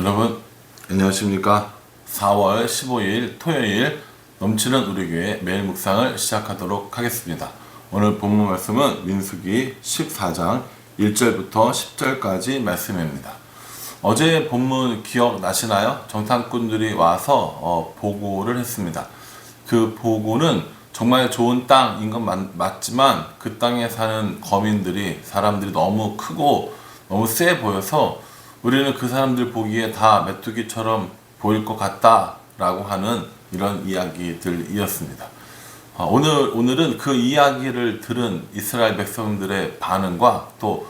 여러분 안녕하십니까. 4월 15일 토요일 넘치는 우리 교회 매일 묵상을 시작하도록 하겠습니다. 오늘 본문 말씀은 민수기 14장 1절부터 10절까지 말씀입니다. 어제 본문 기억나시나요? 정탐꾼들이 와서 보고를 했습니다. 그 보고는 정말 좋은 땅인 건 맞지만 그 땅에 사는 거민들이 사람들이 너무 크고 너무 세 보여서 우리는 그 사람들 보기에 다 메뚜기처럼 보일 것 같다라고 하는 이런 이야기들이었습니다. 오늘은 그 이야기를 들은 이스라엘 백성들의 반응과 또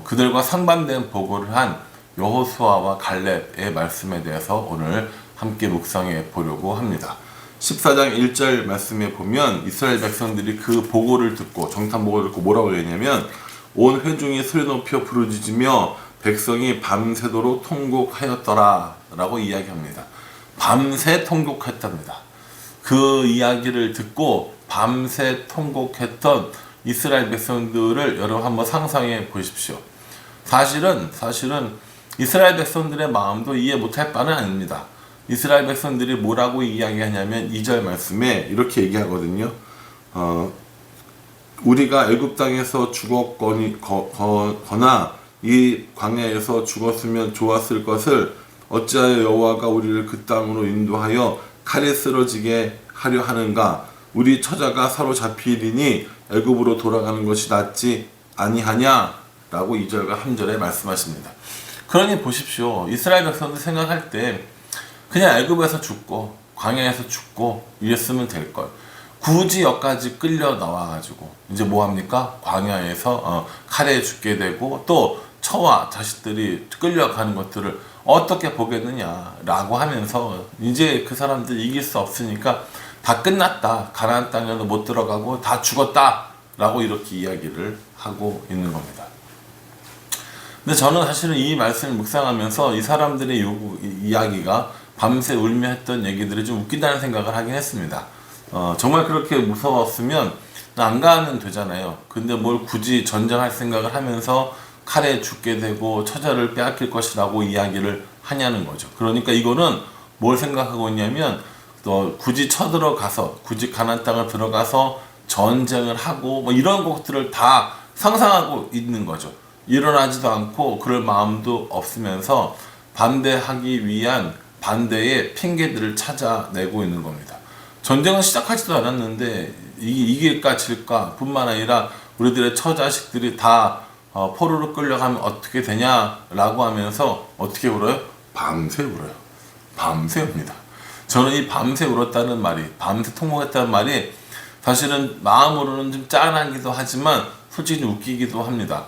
그들과 상반된 보고를 한 여호수아와 갈렙의 말씀에 대해서 오늘 함께 묵상해 보려고 합니다. 14장 1절 말씀에 보면 이스라엘 백성들이 그 보고를 듣고 정탐 보고를 듣고 뭐라고 했냐면 온 회중이 소리 높여 부르짖으며 백성이 밤새도록 통곡하였더라 라고 이야기합니다. 밤새 통곡했답니다. 그 이야기를 듣고 밤새 통곡했던 이스라엘 백성들을 여러분 한번 상상해 보십시오. 사실은 이스라엘 백성들의 마음도 이해 못할 바는 아닙니다. 이스라엘 백성들이 뭐라고 이야기하냐면 2절 말씀에 이렇게 얘기하거든요. 우리가 애굽 땅에서 죽었거나 이 광야에서 죽었으면 좋았을 것을 어찌하여 여호와가 우리를 그 땅으로 인도하여 칼에 쓰러지게 하려 하는가? 우리 처자가 사로잡히리니 애굽으로 돌아가는 것이 낫지 아니하냐? 라고 2절과 3절에 말씀하십니다. 그러니 보십시오. 이스라엘 백성들 생각할 때 그냥 애굽에서 죽고 광야에서 죽고 이랬으면 될걸. 굳이 여기까지 끌려 나와가지고 이제 뭐합니까? 광야에서 칼에 죽게 되고 또 처와 자식들이 끌려가는 것들을 어떻게 보겠느냐 라고 하면서 이제 그 사람들 이길 수 없으니까 다 끝났다. 가나안 땅에도 못 들어가고 다 죽었다 라고 이렇게 이야기를 하고 있는 겁니다. 근데 저는 사실은 이 말씀을 묵상하면서 이 사람들의 이야기가 밤새 울며 했던 얘기들이 좀 웃기다는 생각을 하긴 했습니다. 정말 그렇게 무서웠으면 안 가면 되잖아요. 근데 뭘 굳이 전쟁할 생각을 하면서 칼에 죽게 되고 처자를 빼앗길 것이라고 이야기를 하냐는 거죠. 그러니까 이거는 뭘 생각하고 있냐면 굳이 쳐들어가서 굳이 가나안 땅을 들어가서 전쟁을 하고 뭐 이런 것들을 다 상상하고 있는 거죠. 일어나지도 않고 그럴 마음도 없으면서 반대하기 위한 반대의 핑계들을 찾아내고 있는 겁니다. 전쟁은 시작하지도 않았는데 이길까 질까 뿐만 아니라 우리들의 처자식들이 다 포로로 끌려가면 어떻게 되냐라고 하면서 어떻게 울어요? 밤새 울어요. 밤새 웁니다. 저는 이 밤새 울었다는 말이, 밤새 통곡했다는 말이 사실은 마음으로는 좀 짠하기도 하지만 솔직히 좀 웃기기도 합니다.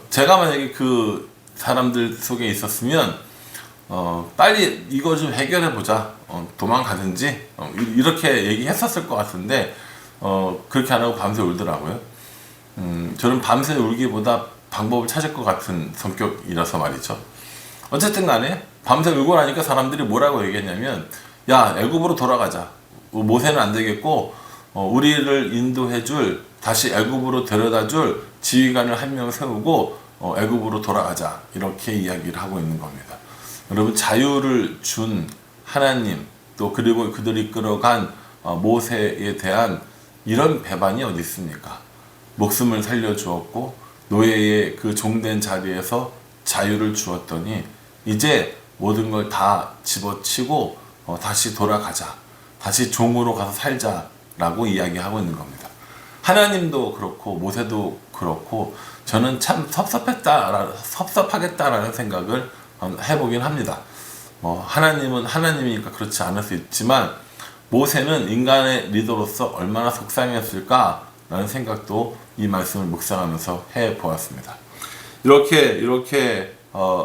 제가 만약에 그 사람들 속에 있었으면 빨리 이거 좀 해결해 보자. 도망가든지 이렇게 얘기했었을 것 같은데 그렇게 안 하고 밤새 울더라고요. 저는 밤새 울기보다 방법을 찾을 것 같은 성격이라서 말이죠. 어쨌든 간에 밤새 울고 나니까 사람들이 뭐라고 얘기했냐면 야 애굽으로 돌아가자. 모세는 안 되겠고 우리를 인도해줄 다시 애굽으로 데려다줄 지휘관을 한 명 세우고 애굽으로 돌아가자. 이렇게 이야기를 하고 있는 겁니다. 여러분 자유를 준 하나님 또 그리고 그들이 끌어간 모세에 대한 이런 배반이 어디 있습니까? 목숨을 살려주었고 노예의 그 종된 자리에서 자유를 주었더니 이제 모든 걸 다 집어치고 다시 돌아가자. 다시 종으로 가서 살자라고 이야기하고 있는 겁니다. 하나님도 그렇고 모세도 그렇고 저는 참 섭섭하겠다라는 생각을 해보긴 합니다. 하나님은 하나님이니까 그렇지 않을 수 있지만 모세는 인간의 리더로서 얼마나 속상했을까라는 생각도 이 말씀을 묵상하면서 해보았습니다. 이렇게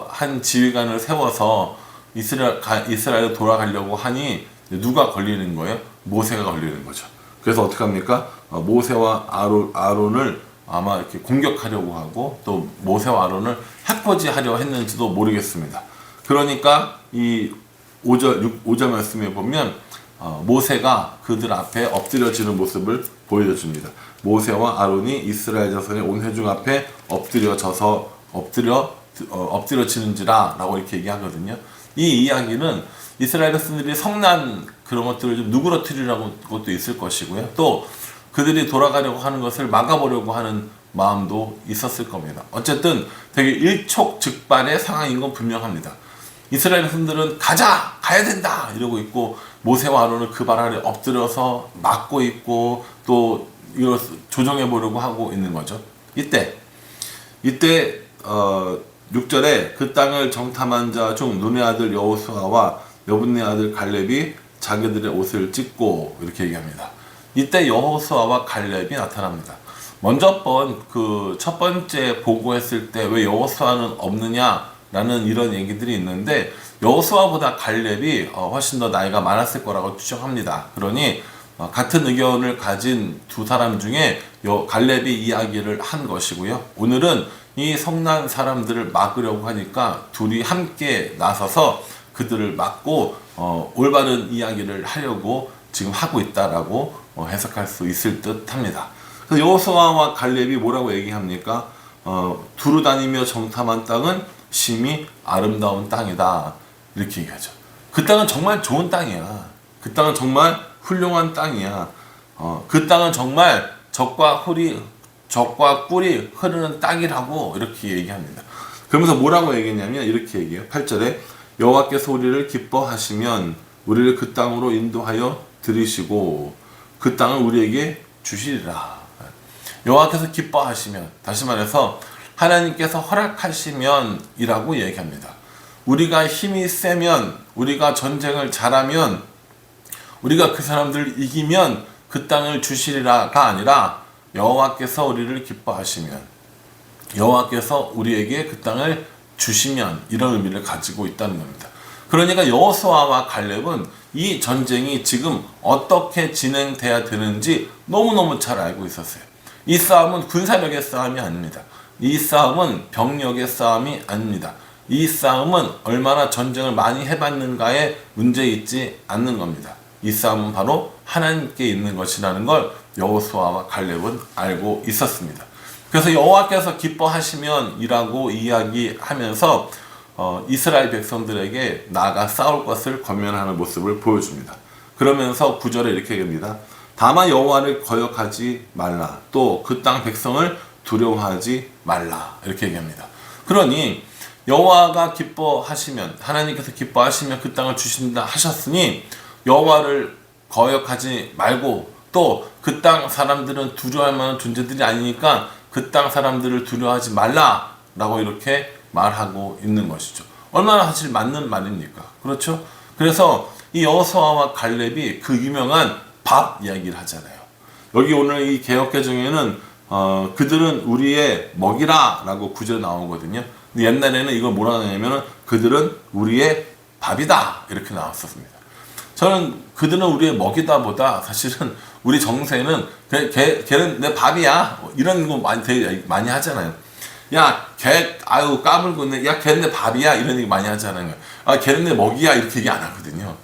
한 지휘관을 세워서 이스라엘로 돌아가려고 하니 누가 걸리는 거예요? 모세가 걸리는 거죠. 그래서 어떻게 합니까? 모세와 아론을 아마 이렇게 공격하려고 하고 또 모세와 아론을 해코지하려 했는지도 모르겠습니다. 그러니까 이 5절 말씀에 보면 모세가 그들 앞에 엎드려지는 모습을 보여줍니다. 모세와 아론이 이스라엘 자손의 온 회중 앞에 엎드려 엎드려지는지라 라고 이렇게 얘기하거든요. 이 이야기는 이스라엘 백성들이 성난 그런 것들을 좀 누그러뜨리라고 것도 있을 것이고요. 또 그들이 돌아가려고 하는 것을 막아보려고 하는 마음도 있었을 겁니다. 어쨌든 되게 일촉즉발의 상황인 건 분명합니다. 이스라엘 백성들은 가야 된다 이러고 있고, 모세와 아론은 그 발 아래 엎드려서 막고 있고, 또 이걸 조정해 보려고 하고 있는 거죠. 이때 6절에 그 땅을 정탐한 자 중 눈의 아들 여호수아와 여분의 아들 갈렙이 자기들의 옷을 찢고 이렇게 얘기합니다. 이때 여호수아와 갈렙이 나타납니다. 먼저 첫 번째 보고했을 때 왜 여호수아는 없느냐라는 이런 얘기들이 있는데, 여호수아보다 갈렙이 훨씬 더 나이가 많았을 거라고 추정합니다. 그러니 같은 의견을 가진 두 사람 중에 갈렙이 이야기를 한 것이고요. 오늘은 이 성난 사람들을 막으려고 하니까 둘이 함께 나서서 그들을 막고 올바른 이야기를 하려고 지금 하고 있다라고 해석할 수 있을 듯 합니다. 그래서 여호수아와 갈렙이 뭐라고 얘기합니까? 두루 다니며 정탐한 땅은 심히 아름다운 땅이다 이렇게 얘기하죠. 그 땅은 정말 좋은 땅이야. 그 땅은 정말 훌륭한 땅이야. 그 땅은 정말 적과 꿀이 흐르는 땅이라고 이렇게 얘기합니다. 그러면서 뭐라고 얘기했냐면 이렇게 얘기해요. 8절에 여호와께서 우리를 기뻐하시면 우리를 그 땅으로 인도하여 들이시고 그 땅을 우리에게 주시리라. 여호와께서 기뻐하시면, 다시 말해서 하나님께서 허락하시면 이라고 얘기합니다. 우리가 힘이 세면, 우리가 전쟁을 잘하면, 우리가 그 사람들을 이기면 그 땅을 주시리라가 아니라 여호와께서 우리를 기뻐하시면, 여호와께서 우리에게 그 땅을 주시면, 이런 의미를 가지고 있다는 겁니다. 그러니까 여호수아와 갈렙은 이 전쟁이 지금 어떻게 진행돼야 되는지 너무너무 잘 알고 있었어요. 이 싸움은 군사력의 싸움이 아닙니다. 이 싸움은 병력의 싸움이 아닙니다. 이 싸움은 얼마나 전쟁을 많이 해봤는가에 문제 있지 않는 겁니다. 이 싸움은 바로 하나님께 있는 것이라는 걸 여호수아와 갈렙은 알고 있었습니다. 그래서 여호와께서 기뻐하시면 이라고 이야기하면서 이스라엘 백성들에게 나아가 싸울 것을 권면하는 모습을 보여줍니다. 그러면서 9절에 이렇게 얘기합니다. 다만 여호와를 거역하지 말라. 또 그 땅 백성을 두려워하지 말라. 이렇게 얘기합니다. 그러니 여호와가 기뻐하시면, 하나님께서 기뻐하시면 그 땅을 주신다 하셨으니 여호와를 거역하지 말고, 또 그 땅 사람들은 두려워할 만한 존재들이 아니니까 그 땅 사람들을 두려워하지 말라 라고 이렇게 말하고 있는 것이죠. 얼마나 사실 맞는 말입니까? 그렇죠? 그래서 이 여호수아와 갈렙이 그 유명한 밥 이야기를 하잖아요. 여기 오늘 이 개역개정에는 그들은 우리의 먹이라 라고 구절 나오거든요. 근데 옛날에는 이걸 뭐라 하냐면 그들은 우리의 밥이다 이렇게 나왔었습니다. 저는 그들은 우리의 먹이다 보다 사실은 우리 정세는 걔는 내 밥이야 이런 거 되게 많이 하잖아요. 야, 걔 아유 까불고 있네. 야, 걔는 내 밥이야 이런 얘기 많이 하잖아요. 아, 걔는 내 먹이야 이렇게 얘기 안 하거든요.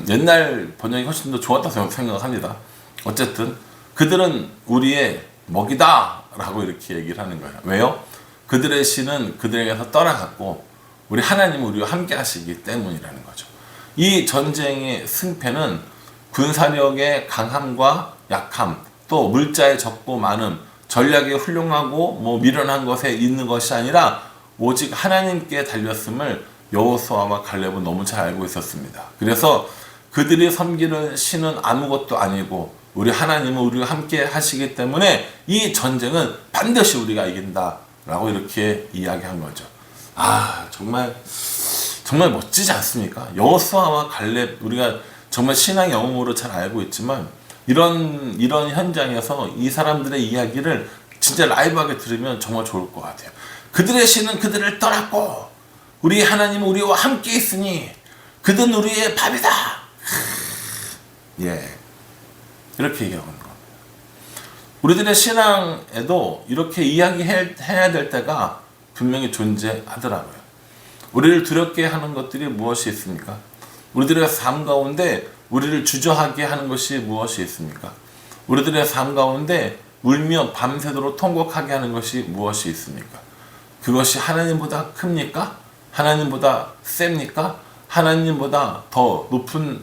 옛날 번역이 훨씬 더 좋았다고 생각합니다. 어쨌든 그들은 우리의 먹이다 라고 이렇게 얘기를 하는 거예요. 왜요? 그들의 신은 그들에게서 떠나갔고 우리 하나님은 우리와 함께 하시기 때문이라는 거죠. 이 전쟁의 승패는 군사력의 강함과 약함, 또 물자의 적고 많음, 전략이 훌륭하고 미련한 것에 있는 것이 아니라 오직 하나님께 달렸음을 여호수아와 갈렙은 너무 잘 알고 있었습니다. 그래서 그들이 섬기는 신은 아무것도 아니고 우리 하나님은 우리와 함께 하시기 때문에 이 전쟁은 반드시 우리가 이긴다 라고 이렇게 이야기한 거죠. 아, 정말 멋지지 않습니까? 여호수아와 갈렙, 우리가 정말 신앙 영웅으로 잘 알고 있지만 이런 현장에서 이 사람들의 이야기를 진짜 라이브하게 들으면 정말 좋을 것 같아요. 그들의 신은 그들을 떠났고 우리 하나님은 우리와 함께 있으니 그들은 우리의 밥이다. 예, 이렇게 얘기하는 겁니다. 우리들의 신앙에도 이렇게 이야기해야 될 때가 분명히 존재하더라고요. 우리를 두렵게 하는 것들이 무엇이 있습니까? 우리들의 삶 가운데 우리를 주저하게 하는 것이 무엇이 있습니까? 우리들의 삶 가운데 울며 밤새도록 통곡하게 하는 것이 무엇이 있습니까? 그것이 하나님보다 큽니까? 하나님보다 셉니까? 하나님보다 더 높은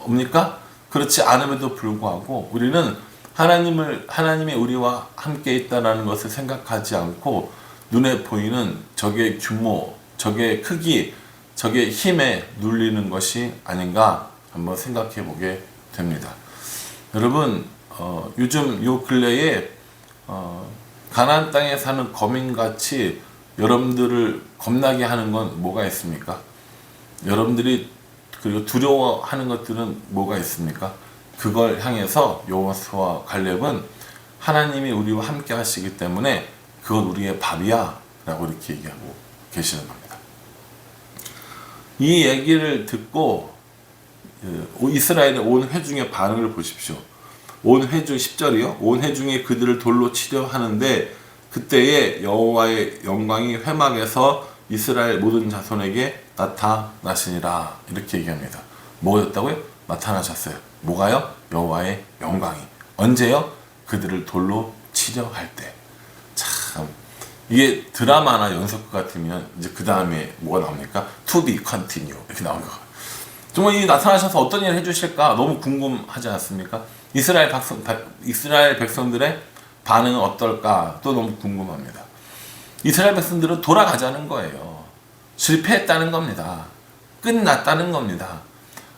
겁니까? 그렇지 않음에도 불구하고 우리는 하나님이 우리와 함께 있다는 것을 생각하지 않고 눈에 보이는 적의 규모, 적의 크기, 적의 힘에 눌리는 것이 아닌가 한번 생각해 보게 됩니다. 여러분, 요즘 요 근래에 가나안 땅에 사는 거민같이 여러분들을 겁나게 하는 건 뭐가 있습니까? 여러분들이 그리고 두려워하는 것들은 뭐가 있습니까? 그걸 향해서 여호수아와 갈렙은 하나님이 우리와 함께 하시기 때문에 그건 우리의 밥이야 라고 이렇게 얘기하고 계시는 겁니다. 이 얘기를 듣고 이스라엘의 온 회중의 반응을 보십시오. 온 회중 10절이요. 온 회중이 그들을 돌로 치려 하는데 그때에 여호와의 영광이 회막에서 이스라엘 모든 자손에게 나타나시니라 이렇게 얘기합니다. 뭐였다고요? 나타나셨어요. 뭐가요? 여호와의 영광이. 언제요? 그들을 돌로 치려 할 때. 참 이게 드라마나 연속극 같으면 이제 그 다음에 뭐가 나옵니까? To be continue 이렇게 나온 거. 정말 이 나타나셔서 어떤 일을 해주실까 너무 궁금하지 않습니까? 이스라엘 백성들의 반응은 어떨까 또 너무 궁금합니다. 이스라엘 백성들은 돌아가자는 거예요. 실패했다는 겁니다. 끝났다는 겁니다.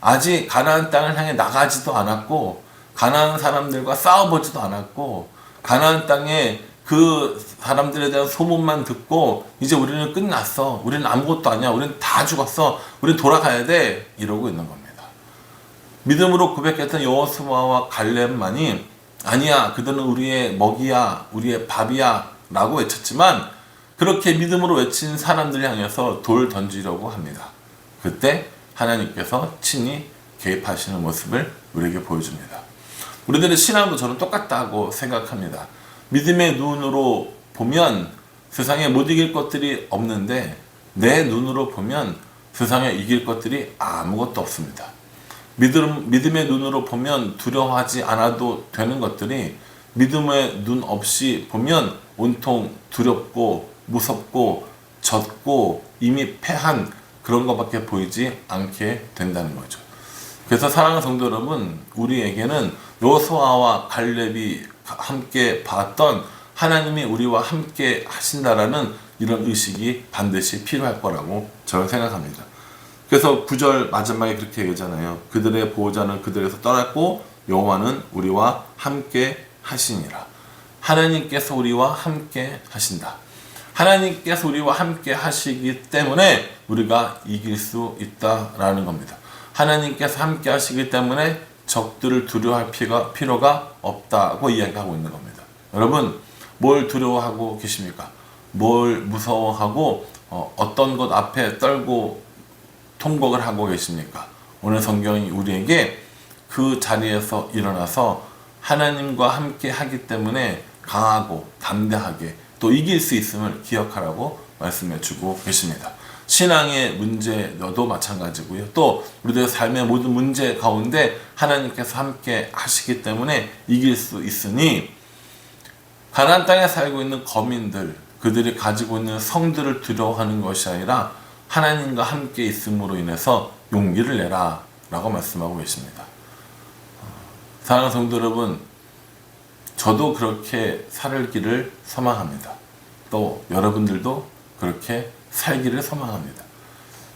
아직 가나안 땅을 향해 나가지도 않았고 가나안 사람들과 싸워보지도 않았고 가나안 땅에 그 사람들에 대한 소문만 듣고 이제 우리는 끝났어. 우리는 아무것도 아니야. 우리는 다 죽었어. 우리는 돌아가야 돼. 이러고 있는 겁니다. 믿음으로 고백했던 여호수아와 갈렙만이 아니야. 그들은 우리의 먹이야. 우리의 밥이야. 라고 외쳤지만 그렇게 믿음으로 외친 사람들 향해서 돌 던지려고 합니다. 그때 하나님께서 친히 개입하시는 모습을 우리에게 보여줍니다. 우리들의 신앙도 저는 똑같다고 생각합니다. 믿음의 눈으로 보면 세상에 못 이길 것들이 없는데 내 눈으로 보면 세상에 이길 것들이 아무것도 없습니다. 믿음의 눈으로 보면 두려워하지 않아도 되는 것들이 믿음의 눈 없이 보면 온통 두렵고 무섭고 젖고 이미 패한 그런 것밖에 보이지 않게 된다는 거죠. 그래서 사랑하는 성도 여러분, 우리에게는 여호수아와 갈렙이 함께 봤던 하나님이 우리와 함께 하신다라는 이런 의식이 반드시 필요할 거라고 저는 생각합니다. 그래서 9절 마지막에 그렇게 얘기하잖아요. 그들의 보호자는 그들에서 떠났고 여호와는 우리와 함께 하시니라. 하나님께서 우리와 함께 하신다. 하나님께서 우리와 함께 하시기 때문에 우리가 이길 수 있다라는 겁니다. 하나님께서 함께 하시기 때문에 적들을 두려워할 필요가 없다고 이야기하고 있는 겁니다. 여러분, 뭘 두려워하고 계십니까? 뭘 무서워하고 어떤 것 앞에 떨고 통곡을 하고 계십니까? 오늘 성경이 우리에게 그 자리에서 일어나서 하나님과 함께 하기 때문에 강하고 담대하게 또 이길 수 있음을 기억하라고 말씀해 주고 계십니다. 신앙의 문제도 마찬가지고요. 또 우리들의 삶의 모든 문제 가운데 하나님께서 함께 하시기 때문에 이길 수 있으니 가나안 땅에 살고 있는 거민들, 그들이 가지고 있는 성들을 두려워하는 것이 아니라 하나님과 함께 있음으로 인해서 용기를 내라 라고 말씀하고 계십니다. 사랑하는 성도 여러분, 저도 그렇게 살기를 소망합니다. 또 여러분들도 그렇게 살기를 소망합니다.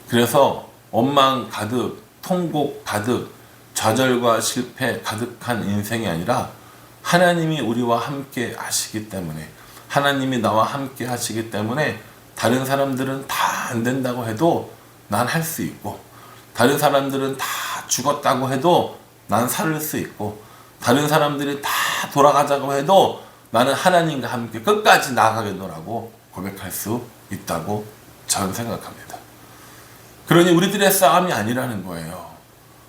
그래서 원망 가득, 통곡 가득, 좌절과 실패 가득한 인생이 아니라 하나님이 우리와 함께 하시기 때문에, 하나님이 나와 함께 하시기 때문에 다른 사람들은 다 안 된다고 해도 난 할 수 있고, 다른 사람들은 다 죽었다고 해도 난 살 수 있고, 다른 사람들이 다 돌아가자고 해도 나는 하나님과 함께 끝까지 나아가겠노라고 고백할 수 있다고 저는 생각합니다. 그러니 우리들의 싸움이 아니라는 거예요.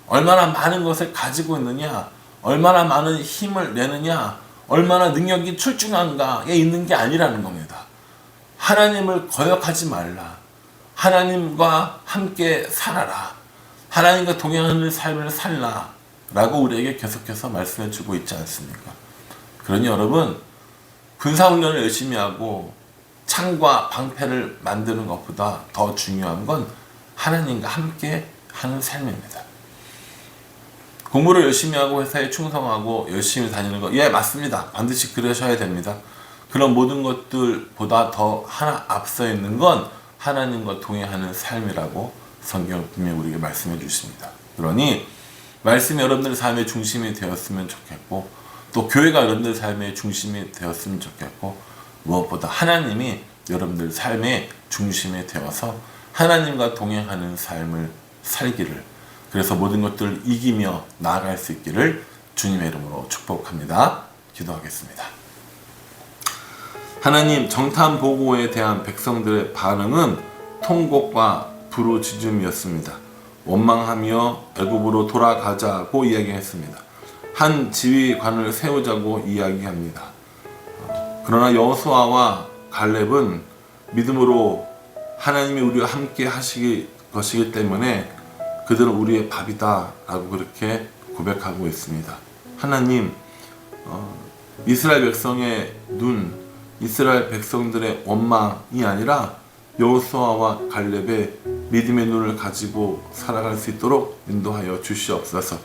얼마나 많은 것을 가지고 있느냐, 얼마나 많은 힘을 내느냐, 얼마나 능력이 출중한가에 있는 게 아니라는 겁니다. 하나님을 거역하지 말라. 하나님과 함께 살아라. 하나님과 동행하는 삶을 살라. 라고 우리에게 계속해서 말씀해 주고 있지 않습니까? 그러니 여러분, 군사훈련을 열심히 하고 창과 방패를 만드는 것보다 더 중요한 건 하나님과 함께 하는 삶입니다. 공부를 열심히 하고 회사에 충성하고 열심히 다니는 거, 예, 맞습니다. 반드시 그러셔야 됩니다. 그런 모든 것들보다 더 하나 앞서 있는 건 하나님과 동행하는 삶이라고 성경은 분명히 우리에게 말씀해 주십니다. 그러니 말씀이 여러분들의 삶의 중심이 되었으면 좋겠고, 또 교회가 여러분들 삶의 중심이 되었으면 좋겠고, 무엇보다 하나님이 여러분들 삶의 중심이 되어서 하나님과 동행하는 삶을 살기를, 그래서 모든 것들을 이기며 나아갈 수 있기를 주님의 이름으로 축복합니다. 기도하겠습니다. 하나님, 정탐 보고에 대한 백성들의 반응은 통곡과 부르짖음이었습니다. 원망하며 애굽으로 돌아가자고 이야기했습니다. 한 지휘관을 세우자고 이야기합니다. 그러나 여호수아와 갈렙은 믿음으로 하나님이 우리와 함께 하시기 것이기 때문에 그들은 우리의 밥이다 라고 그렇게 고백하고 있습니다. 하나님, 이스라엘 백성의 눈, 이스라엘 백성들의 원망이 아니라 여호수아와 갈렙의 믿음의 눈을 가지고 살아갈 수 있도록 인도하여 주시옵소서.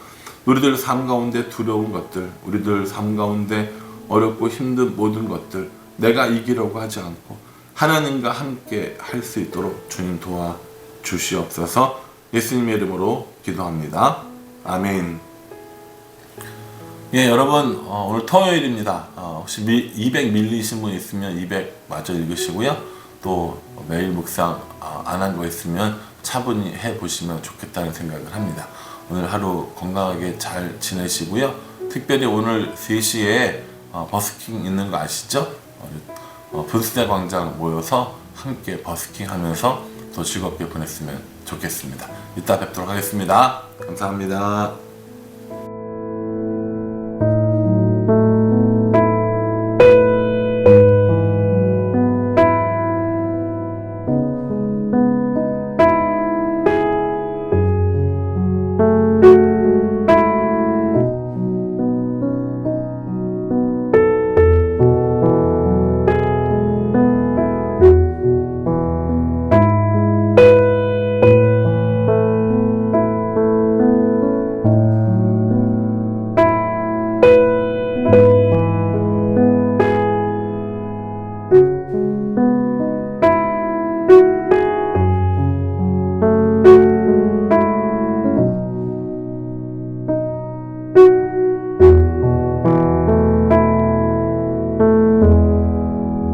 우리들 삶 가운데 두려운 것들, 우리들 삶 가운데 어렵고 힘든 모든 것들 내가 이기려고 하지 않고 하나님과 함께 할 수 있도록 주님 도와 주시옵소서. 예수님의 이름으로 기도합니다. 아멘. 예, 여러분, 오늘 토요일입니다. 혹시 200 밀리신 분 있으면 200 마저 읽으시고요. 또 매일 묵상 안 한 거 있으면 차분히 해보시면 좋겠다는 생각을 합니다. 오늘 하루 건강하게 잘 지내시고요. 특별히 오늘 3시에 버스킹 있는 거 아시죠? 분수대 광장 모여서 함께 버스킹 하면서 더 즐겁게 보냈으면 좋겠습니다. 이따 뵙도록 하겠습니다. 감사합니다.